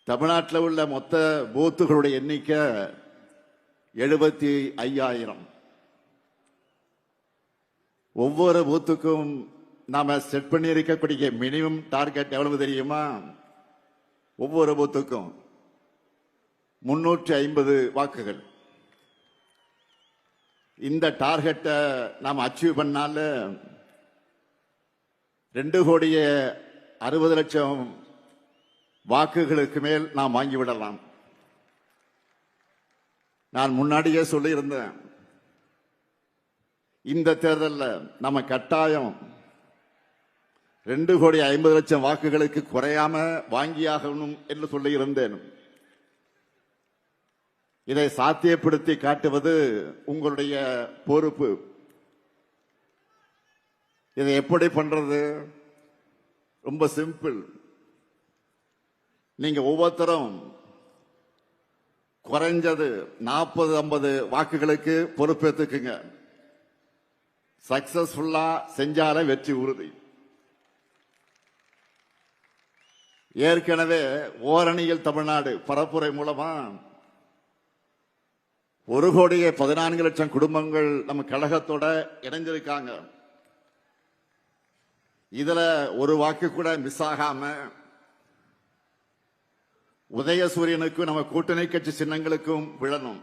தமிழ்நாட்டில் உள்ள மொத்த பூத்துகளுடைய எண்ணிக்கை 75,000. ஒவ்வொரு பூத்துக்கும் நாம செட் பண்ணி இருக்கக்கூடிய மினிமம் டார்கெட் எவ்வளவு தெரியுமா? ஒவ்வொரு பூத்துக்கும் 350 வாக்குகள். இந்த டார்கெட்டை நாம் அச்சீவ் பண்ணால 2,60,00,000 வாக்குகளுக்கு மேல் நாம் வாங்கிவிடலாம். நான் முன்னாடியே சொல்லியிருந்தேன், இந்த தேர்தலில் நம்ம கட்டாயம் 2,50,00,000 வாக்குகளுக்கு குறையாம வாங்கியாகணும் என்று சொல்லியிருந்தேன். இதை சாத்தியப்படுத்தி காட்டுவது உங்களுடைய பொறுப்பு. இதை எப்படி பண்றது? ரொம்ப சிம்பிள். நீங்க ஒவ்வொருத்தரும் குறைஞ்சது 40-50 வாக்குகளுக்கு பொறுப்பேற்றுக்குங்க. சக்சஸ்ஃபுல்லா செஞ்சால வெற்றி உறுதி. ஏற்கனவே ஓரணியில் தமிழ்நாடு பரப்புரை மூலமா 1,14,00,000 குடும்பங்கள் நம்ம கழகத்தோட இணைஞ்சிருக்காங்க. இதுல ஒரு வாக்கு கூட மிஸ் ஆகாம உதயசூரியனுக்கும் நம்ம கூட்டணி கட்சி சின்னங்களுக்கும் விழணும்.